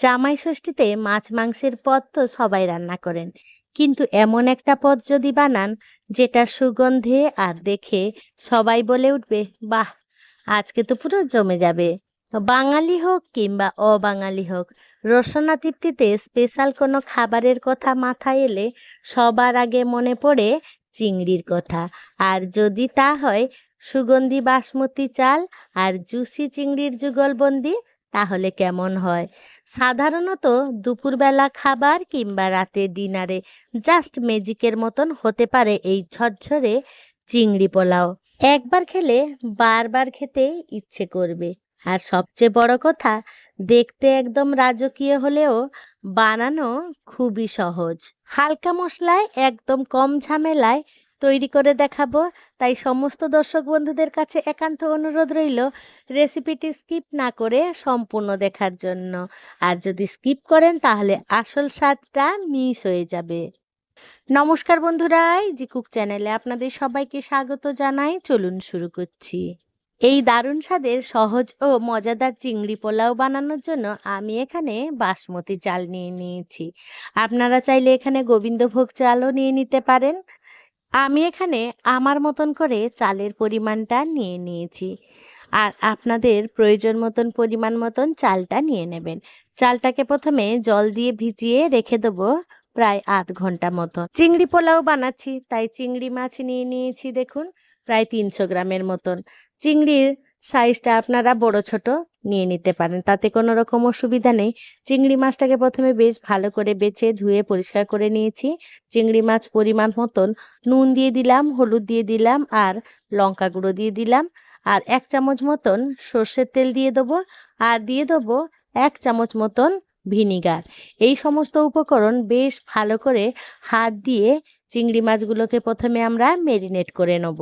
জামাই ষষ্ঠীতে মাছ মাংসের পদ তো সবাই রান্না করেন, কিন্তু এমন একটা পদ যদি বানান যেটা সুগন্ধে আর দেখে সবাই বলে উঠবে, বাহ, আজকে তো পুরো জমে যাবে। তো বাঙালি হোক কিংবা অবাঙালি হোক, রসনা তৃপ্তিতে স্পেশাল কোনো খাবারের কথা মাথায় এলে সবার আগে মনে পড়ে চিংড়ির কথা। আর যদি তা হয় সুগন্ধি বাসমতি চাল আর জুসি চিংড়ির যুগলবন্দি, তাহলে কেমন হয়? সাধারণত দুপুরবেলা খাবার কিংবা রাতের ডিনারে জাস্ট ম্যাজিকের মতন হতে পারে এই ঝরঝরে চিংড়ি পোলাও। একবার খেলে বারবার খেতে ইচ্ছে করবে। আর সবচেয়ে বড় কথা, দেখতে একদম রাজকীয় হলেও বানানো খুবই সহজ। হালকা মশলায় একদম কম ঝামেলায় তৈরি করে দেখাবো। তাই সমস্ত দর্শক বন্ধুদের কাছে একান্ত অনুরোধ রইল রেসিপিটি স্কিপ না করে সম্পূর্ণ দেখার জন্য। আর যদি স্কিপ করেন তাহলে আসল স্বাদটা মিস হয়ে যাবে। নমস্কার বন্ধুরা, জি কুক চ্যানেলে আপনাদের সবাইকে স্বাগত জানাই। চলুন শুরু করছি। এই দারুণ স্বাদের সহজ ও মজাদার চিংড়ি পোলাও বানানোর জন্য আমি এখানে বাসমতি চাল নিয়ে নিয়েছি। আপনারা চাইলে এখানে গোবিন্দভোগ চালও নিয়ে নিতে পারেন। আমি এখানে আমার মতন করে চালের পরিমাণটা নিয়ে নিয়েছি। আর আপনাদের প্রয়োজন মতন পরিমাণ মতন চালটা নিয়ে নেবেন। চালটাকে প্রথমে জল দিয়ে ভিজিয়ে রেখে দেবো প্রায় আধ ঘন্টা মতো। চিংড়ি পোলাও বানাচ্ছি, তাই চিংড়ি মাছ নিয়ে নিয়েছি, দেখুন প্রায় 300 গ্রামের মতন। চিংড়ির সাইজটা আপনারা বড় ছোট নিয়ে নিতে পারেন, তাতে কোনো রকম অসুবিধা নেই। চিংড়ি মাছটাকে প্রথমে বেশ ভালো করে বেছে ধুয়ে পরিষ্কার করে নিয়েছি। চিংড়ি মাছ পরিমাণ মতন নুন দিয়ে দিলাম, হলুদ দিয়ে দিলাম, আর লঙ্কা গুঁড়ো দিয়ে দিলাম। আর 1 চামচ মতন সর্ষের তেল দিয়ে দেবো। আর দিয়ে দেবো 1 চামচ মতন ভিনিগার। এই সমস্ত উপকরণ বেশ ভালো করে হাত দিয়ে চিংড়ি মাছগুলোকে প্রথমে আমরা মেরিনেট করে নেব।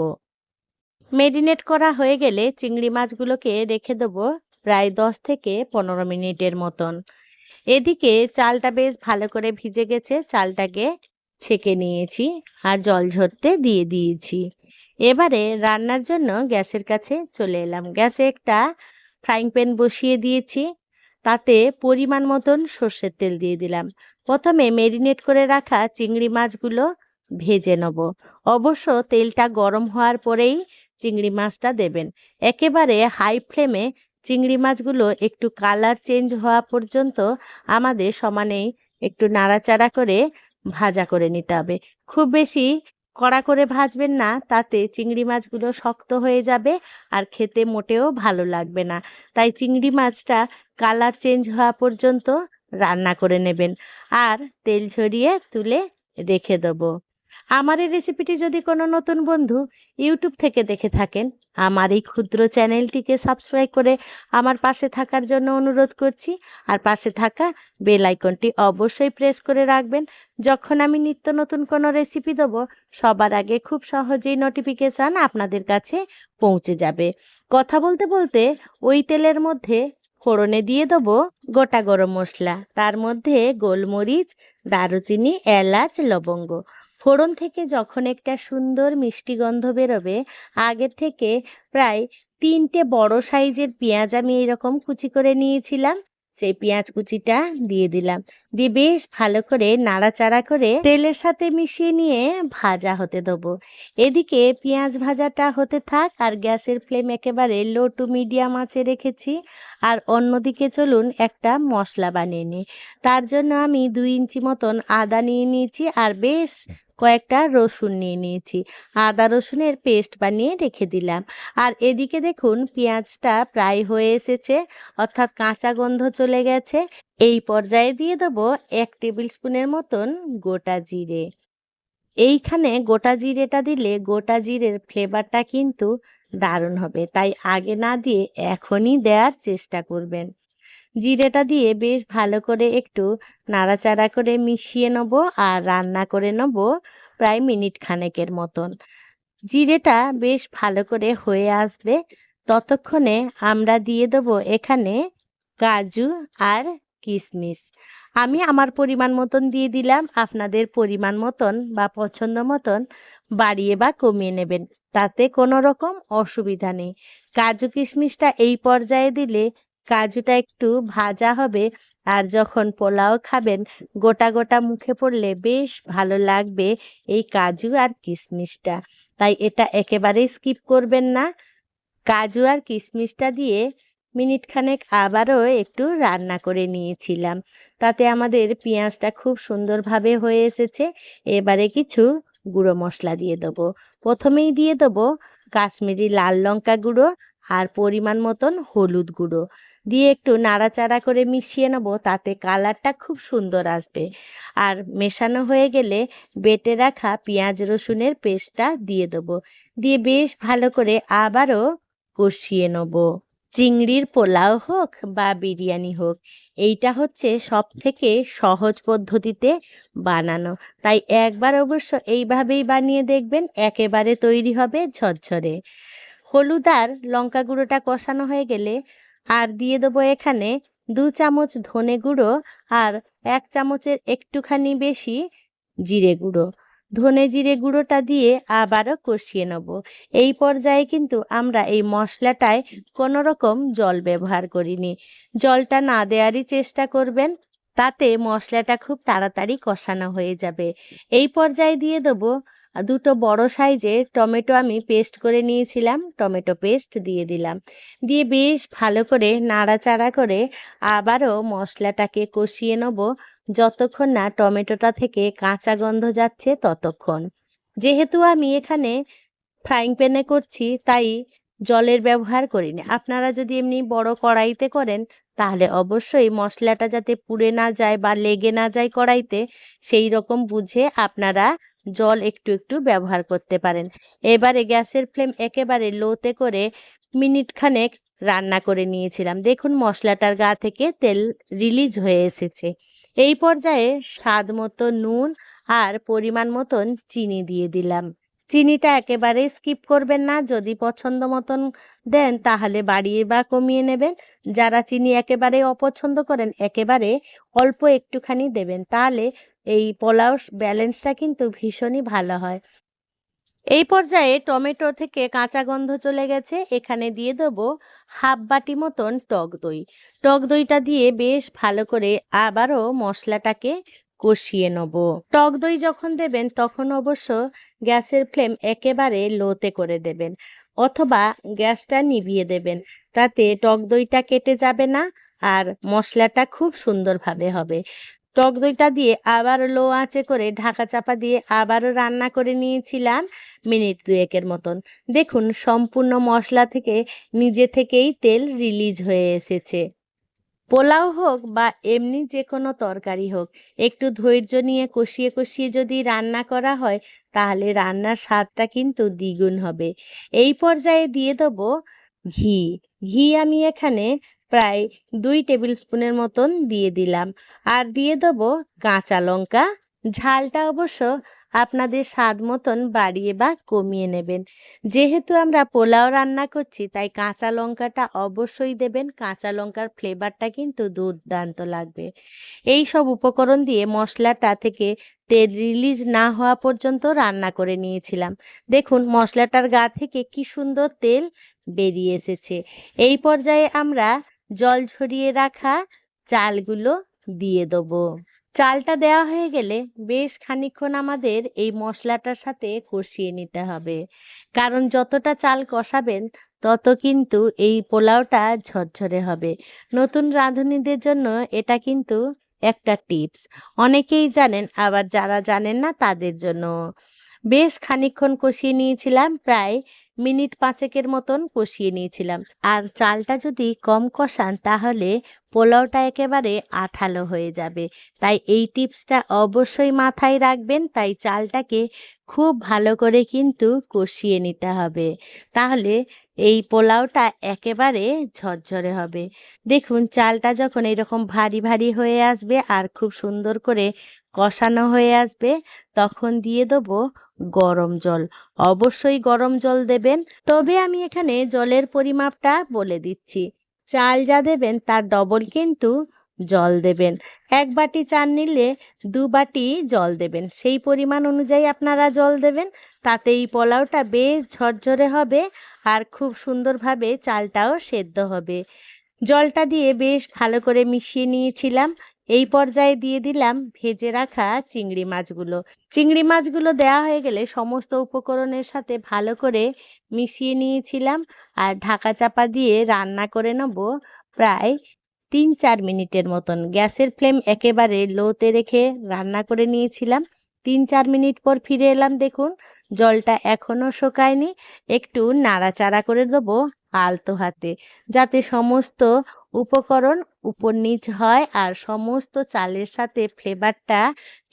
মেরিনেট করা হয়ে গেলে চিংড়ি মাছগুলোকে রেখে দেবো প্রায় 10 থেকে 15 মিনিটের মতন। এদিকে চালটা বেশ ভালো করে ভিজে গেছে, চালটাকে ছেঁকে নিয়েছি আর জল ঝরতে দিয়ে দিয়েছি। এবারে রান্নার জন্য গ্যাসের কাছে চলে এলাম। গ্যাসে একটা ফ্রাইং প্যান বসিয়ে দিয়েছি, তাতে পরিমাণ মতন সর্ষের তেল দিয়ে দিলাম। প্রথমে মেরিনেট করে রাখা চিংড়ি মাছগুলো ভেজে নেব। অবশ্য তেলটা গরম হওয়ার পরেই চিংড়ি মাছটা দেবেন। একেবারে হাই ফ্লেমে চিংড়ি মাছগুলো একটু কালার চেঞ্জ হওয়া পর্যন্ত আমাদের সমানেই একটু নাড়াচাড়া করে ভাজা করে নিতে হবে। খুব বেশি কড়া করে ভাজবেন না, তাতে চিংড়ি মাছগুলো শক্ত হয়ে যাবে আর খেতে মোটেও ভালো লাগবে না। তাই চিংড়ি মাছটা কালার চেঞ্জ হওয়া পর্যন্ত রান্না করে নেবেন। আর তেল ঝরিয়ে তুলে রেখে দেবো। আমার এই রেসিপিটি যদি কোনো নতুন বন্ধু ইউটিউব থেকে দেখে থাকেন, আমার এই ক্ষুদ্র চ্যানেলটিকে সাবস্ক্রাইব করে আমার পাশে থাকার জন্য অনুরোধ করছি। আর পাশে থাকা বেল আইকনটি অবশ্যই প্রেস করে রাখবেন। যখন আমি নিত্য নতুন কোনো রেসিপি দেবো, সবার আগে খুব সহজেই নোটিফিকেশান আপনাদের কাছে পৌঁছে যাবে। কথা বলতে বলতে ওই তেলের মধ্যে ফোড়নে দিয়ে দেবো গোটা গরম মশলা, তার মধ্যে গোলমরিচ, দারুচিনি, এলাচ, লবঙ্গ। ফোড়ন থেকে যখন একটা সুন্দর মিষ্টি গন্ধ বেরোবে, আগে থেকে প্রায় 3টে বড় সাইজের পেঁয়াজ আমি এরকম কুচি করে নিয়েছিলাম, সেই পেঁয়াজ কুচিটা দিয়ে দিলাম। দিয়ে বেশ ভালো করে নাড়াচাড়া করে তেলের সাথে মিশিয়ে নিয়ে ভাজা হতে দেবো। এদিকে পেঁয়াজ ভাজাটা হতে থাক, আর গ্যাসের ফ্লেম একেবারে লো টু মিডিয়াম আঁচে রেখেছি। আর অন্যদিকে চলুন একটা মশলা বানিয়ে নিই। তার জন্য আমি 2 ইঞ্চি মতন আদা নিয়ে নিয়েছি, আর বেশ কয়েকটা রসুন নিয়ে নিয়েছি। আদা রসুনের পেস্ট বানিয়ে রেখে দিলাম। আর এদিকে দেখুন পেঁয়াজটা প্রায় হয়ে এসেছে, অর্থাৎ কাঁচা গন্ধ চলে গেছে। এই পর্যায়ে দিয়ে দেবো 1 টেবিল স্পুনের মতন গোটা জিরে। এইখানে গোটা জিরেটা দিলে গোটা জিরের ফ্লেভারটা কিন্তু দারুণ হবে, তাই আগে না দিয়ে এখনই দেওয়ার চেষ্টা করবেন। জিরেটা দিয়ে বেশ ভালো করে একটু নাড়াচাড়া করে মিশিয়ে নেব আর রান্না করে নেব প্রায় মিনিট খানেকের মতন। জিরেটা বেশ ভালো করে হয়ে আসবে, ততক্ষণে আমরা দিয়ে দেব এখানে কাজু আর কিশমিশ। আমি আমার পরিমাণ মতন দিয়ে দিলাম, আপনাদের পরিমাণ মতন বা পছন্দ মতন বাড়িয়ে বা কমিয়ে নেবেন, তাতে কোনো রকম অসুবিধা নেই। কাজু কিশমিশটা এই পর্যায়ে দিলে কাজুটা একটু ভাজা হবে, আর যখন পোলাও খাবেন গোটা গোটা মুখে পড়লে বেশ ভালো লাগবে এই কাজু আর কিশমিশটা। তাই এটা একেবারেই স্কিপ করবেন না। কাজু আর কিশমিশটা দিয়ে মিনিট খানেক আবারও একটু রান্না করে নিয়েছিলাম। তাতে আমাদের পেঁয়াজটা খুব সুন্দরভাবে হয়ে এসেছে। এবারে কিছু গুঁড়ো মশলা দিয়ে দেবো। প্রথমেই দিয়ে দেবো কাশ্মীরি লাল লঙ্কা গুঁড়ো আর পরিমাণ মতন হলুদ গুঁড়ো দিয়ে একটু নাড়াচাড়া করে মিশিয়ে নেব, তাতে কালারটা খুব সুন্দর আসবে। আর মেশানো হয়ে গেলে বেটে রাখা পেঁয়াজ রসুনের পেস্টটা দিয়ে দেবো। দিয়ে বেশ ভালো করে আবারও কষিয়ে নেব। চিংড়ির পোলাও হোক বা বিরিয়ানি হোক, এইটা হচ্ছে সব থেকে সহজ পদ্ধতিতে বানানো। তাই একবার অবশ্য এইভাবেই বানিয়ে দেখবেন, একেবারে তৈরি হবে ঝরঝরে। হলুদ আর লঙ্কা গুঁড়োটা কষানো হয়ে গেলে আর দিয়ে দেবো এখানে 2 চামচ ধনে গুঁড়ো আর 1 চামচের একটুখানি বেশি জিরে গুঁড়ো। ধনে জিরে গুঁড়োটা দিয়ে আবারও কষিয়ে নেব। এই পর্যায়ে কিন্তু আমরা এই মশলাটায় কোনো রকম জল ব্যবহার করিনি। জলটা না দেওয়ারই চেষ্টা করবেন, তাতে মশলাটা খুব তাড়াতাড়ি কষানো হয়ে যাবে। এই পর্যায়ে দিয়ে দেবো 2টো বড় সাইজের টমেটো আমি পেস্ট করে নিয়েছিলাম, টমেটো পেস্ট দিয়ে দিলাম। দিয়ে বেশ ভালো করে নাড়াচাড়া করে আবারও মশলাটাকে কষিয়ে নেব, যতক্ষণ না টমেটোটা থেকে কাঁচা গন্ধ যাচ্ছে ততক্ষণ। যেহেতু আমি এখানে ফ্রাইং প্যানে করছি তাই জলের ব্যবহার করিনি। আপনারা যদি এমনি বড় কড়াইতে করেন তাহলে অবশ্যই মশলাটা যাতে পুড়ে না যায় বা লেগে না যায় কড়াইতে, সেই রকম বুঝে আপনারা জল একটু একটু ব্যবহার করতে পারেন। এবারে গ্যাসের ফ্লেম একেবারে লোতে করে মিনিট খানেক রান্না করে নিয়েছিলাম। দেখুন মশলাটার গা থেকে তেল রিলিজ হয়ে এসেছে। এই পর্যায়ে স্বাদ মতো নুন আর পরিমাণ মতন চিনি দিয়ে দিলাম। চিনিটা একেবারে স্কিপ করবেন না। যদি পছন্দ মতন দেন তাহলে বাড়িয়ে বা কমিয়ে নেবেন। যারা চিনি একেবারে অপছন্দ করেন একেবারে অল্প একটুখানি দেবেন, তাহলে এই পোলাও ব্যালেন্সটা কিন্তু ভীষণই ভালো হয়। এই পর্যায়ে টমেটো থেকে কাঁচা গন্ধ চলে গেছে, এখানে দিয়ে দেবো হাফ বাটি মতন টক দই। টক দইটা দিয়ে বেশ ভালো করে আবারও মশলাটাকে কষিয়ে নেব। টক দই যখন দেবেন তখন অবশ্য গ্যাসের ফ্লেম একেবারে লোতে করে দেবেন, অথবা গ্যাসটা নিভিয়ে দেবেন। তাতে টক দইটা কেটে যাবে না আর মশলাটা খুব সুন্দরভাবে হবে। টক দইটা দিয়ে আবার লো আঁচে করে ঢাকা চাপা দিয়ে আবারও রান্না করে নিয়েছিলাম মিনিট 2-এর মতন। দেখুন সম্পূর্ণ মশলা থেকে নিজে থেকেই তেল রিলিজ হয়ে এসেছে। পোলাও হোক বা এমনি যে কোনো তরকারি হোক, একটু ধৈর্য নিয়ে কষিয়ে কষিয়ে যদি রান্না করা হয় তাহলে রান্নার স্বাদটা কিন্তু দ্বিগুণ হবে। এই পর্যায়ে দিয়ে দেবো ঘি। ঘি আমি এখানে প্রায় 2 টেবিল স্পুনের মতন দিয়ে দিলাম। আর দিয়ে দেবো কাঁচা লঙ্কা। ঝালটা অবশ্য আপনাদের স্বাদ মতন বাড়িয়ে বা কমিয়ে নেবেন। যেহেতু আমরা পোলাও রান্না করছি তাই কাঁচা লঙ্কাটা অবশ্যই দেবেন। কাঁচা লঙ্কার ফ্লেভারটা কিন্তু দুর্দান্ত লাগবে। এই সব উপকরণ দিয়ে মশলাটা থেকে তেল রিলিজ না হওয়া পর্যন্ত রান্না করে নিয়েছিলাম। দেখুন মশলাটার গা থেকে কি সুন্দর তেল বেরিয়ে এসেছে। এই পর্যায়ে আমরা জল ঝরিয়ে রাখা চালগুলো দিয়ে দেবো। চালটা দেওয়া হয়ে গেলে বেশ খানিকক্ষণ আমাদের এই মশলাটার সাথে কষিয়ে নিতে হবে, কারণ যতটা চাল কষাবেন তত কিন্তু এই পোলাওটা ঝরঝরে হবে। নতুন রাঁধুনিদের জন্য এটা কিন্তু একটা টিপস। অনেকেই জানেন, আবার যারা জানেন না তাদের জন্য। বেশ খানিকক্ষণ কষিয়ে নিয়েছিলাম, প্রায় মিনিট 5-এর মতন কষিয়ে নিয়েছিলাম। আর চালটা যদি কম কষান তাহলে পোলাওটা একেবারে আঠালো হয়ে যাবে। তাই এই টিপসটা অবশ্যই মাথায় রাখবেন। তাই চালটাকে খুব ভালো করে কিন্তু কষিয়ে নিতে হবে, তাহলে এই পোলাওটা একেবারে ঝরঝরে হবে। দেখুন চালটা যখন এরকম ভারী ভারী হয়ে আসবে আর খুব সুন্দর করে কষানো হয়ে আসবে, তখন দিয়ে দেবো গরম জল। অবশ্যই গরম জল দেবেন। তবে আমি এখানে জলের পরিমাপটা বলে দিচ্ছি। চাল যা দেবেন তার ডবল কিন্তু জল দেবেন। 1 বাটি চাল নিলে 2 বাটি জল দেবেন। সেই পরিমাণ অনুযায়ী আপনারা জল দেবেন। তাতে এই পোলাওটা বেশ ঝরঝরে হবে আর খুব সুন্দরভাবে চালটাও সেদ্ধ হবে। জলটা দিয়ে বেশ ভালো করে মিশিয়ে নিয়েছিলাম। এই পর্যায়ে দিয়ে দিলাম ভেজে রাখা চিংড়ি মাছগুলো। চিংড়ি মাছগুলো দেওয়া হয়ে গেলে সমস্ত উপকরণের সাথে ভালো করে মিশিয়ে নিয়েছিলাম আর ঢাকা চাপা দিয়ে রান্না করে নেব প্রায় ৩-৪ মিনিটের মতন। গ্যাসের ফ্লেম একেবারে লোতে রেখে রান্না করে নিয়েছিলাম। ৩-৪ মিনিট পর ফিরে এলাম, দেখুন জলটা এখনো শুকায়নি। একটু নাড়াচাড়া করে দেবো আলতো হাতে, যাতে সমস্ত উপকরণ উপর নিচ হয় আর সমস্ত চালের সাথে ফ্লেভারটা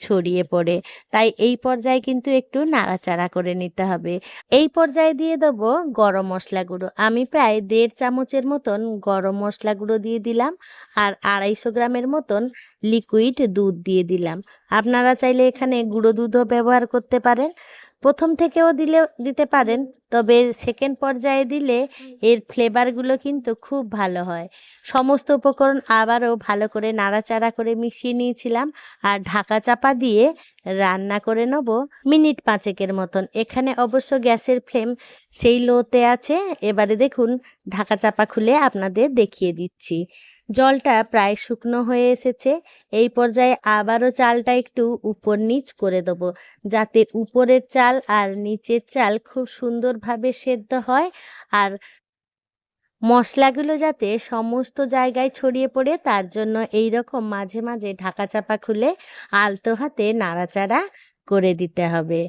ছড়িয়ে পড়ে। তাই এই পর্যায়ে কিন্তু একটু নাড়াচাড়া করে নিতে হবে। এই পর্যায়ে দিয়ে দেবো গরম মশলা গুঁড়ো। আমি প্রায় ১.৫ চামচের মতন গরম মশলা গুঁড়ো দিয়ে দিলাম আর ২৫০ গ্রামের মতন লিকুইড দুধ দিয়ে দিলাম। আপনারা চাইলে এখানে গুঁড়ো দুধও ব্যবহার করতে পারেন। প্রথম থেকেও দিতে পারেন, তবে সেকেন্ড পর্যায়ে দিলে এর ফ্লেভারগুলো কিন্তু খুব ভালো হয়। সমস্ত উপকরণ আবারও ভালো করে নাড়াচাড়া করে মিশিয়ে নিয়েছিলাম আর ঢাকা চাপা দিয়ে রান্না করে নেব মিনিট ৫-এর মতন। এখানে অবশ্য গ্যাসের ফ্লেম সেই লোতে আছে। এবারে দেখুন ঢাকা চাপা খুলে আপনাদের দেখিয়ে দিচ্ছি। জলটা প্রায় শুকনো হয়ে এসেছে। এই পর্যায়ে আবারও চালটা একটু উপর নিচ করে দেবো, যাতে উপরের চাল আর নিচের চাল খুব সুন্দরভাবে সেদ্ধ হয় আর মশলাগুলো যাতে সমস্ত জায়গায় ছড়িয়ে পড়ে, তার জন্য এই রকম মাঝে মাঝে ঢাকা চাপা খুলে আলতো হাতে নাড়াচাড়া করে দিতে হবে।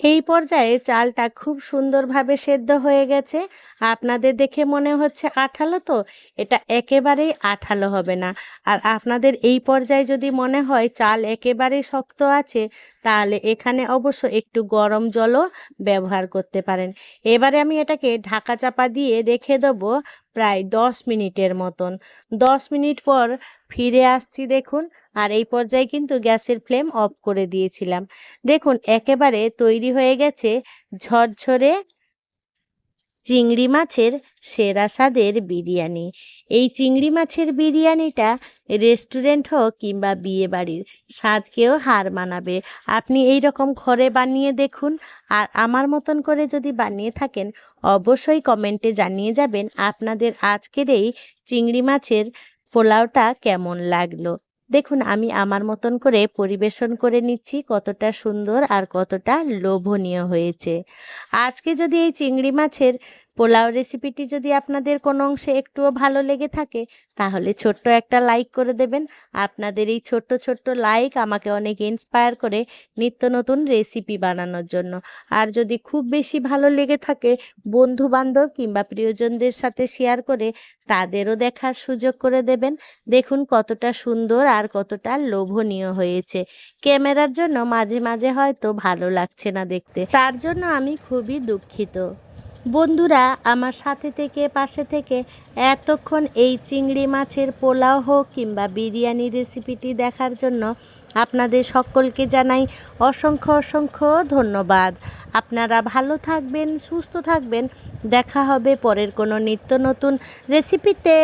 এই পর্যায়ে চালটা খুব সুন্দরভাবে সেদ্ধ হয়ে গেছে। আপনাদের দেখে মনে হচ্ছে আঠালো, তো এটা একেবারেই আঠালো হবে না। আর আপনাদের এই পর্যায়ে যদি মনে হয় চাল একেবারেই শক্ত আছে, তাহলে এখানে অবশ্য একটু গরম জলও ব্যবহার করতে পারেন। এবারে আমি এটাকে ঢাকা চাপা দিয়ে রেখে দেবো প্রায় ১০ মিনিটের মতন। ১০ মিনিট পর ফিরে আসছি, দেখুন। আর এই পর্যায়ে কিন্তু গ্যাসের ফ্লেম অফ করে দিয়েছিলাম। দেখুন একেবারে তৈরি হয়ে গেছে ঝরঝরে চিংড়ি মাছের সেরা স্বাদের বিরিয়ানি। এই চিংড়ি মাছের বিরিয়ানিটা রেস্টুরেন্ট হোক কিংবা বিয়েবাড়ির স্বাদকেও হার মানাবে। আপনি এই রকম ঘরে বানিয়ে দেখুন আর আমার মতন করে যদি বানিয়ে থাকেন, অবশ্যই কমেন্টে জানিয়ে যাবেন আপনাদের আজকের এই চিংড়ি মাছের পোলাওটা কেমন লাগলো। দেখুন আমি আমার মতন করে পরিবেশন করে নিচ্ছি, কতটা সুন্দর আর কতটা লোভনীয় হয়েছে। আজকে যদি এই চিংড়ি মাছের পোলাও রেসিপিটি যদি আপনাদের কোনো অংশে একটুও ভালো লেগে থাকে, তাহলে ছোট্ট একটা লাইক করে দেবেন। আপনাদের এই ছোট্ট ছোট্ট লাইক আমাকে অনেক ইন্সপায়ার করে নিত্য নতুন রেসিপি বানানোর জন্য। আর যদি খুব বেশি ভালো লেগে থাকে, বন্ধু বান্ধব কিংবা প্রিয়জনদের সাথে শেয়ার করে তাদেরও দেখার সুযোগ করে দেবেন। দেখুন কতটা সুন্দর আর কতটা লোভনীয় হয়েছে। ক্যামেরার জন্য মাঝে মাঝে হয়তো ভালো লাগছে না দেখতে, তার জন্য আমি খুবই দুঃখিত। বন্ধুরা আমার সাথে থেকে পাশে থেকে এতক্ষণ এই চিংড়ি মাছের পোলাও হোক কিংবা বিরিয়ানি রেসিপিটি দেখার জন্য আপনাদের সকলকে জানাই অসংখ্য অসংখ্য ধন্যবাদ। আপনারা ভালো থাকবেন, সুস্থ থাকবেন। দেখা হবে পরের কোনো নিত্য নতুন রেসিপিতে।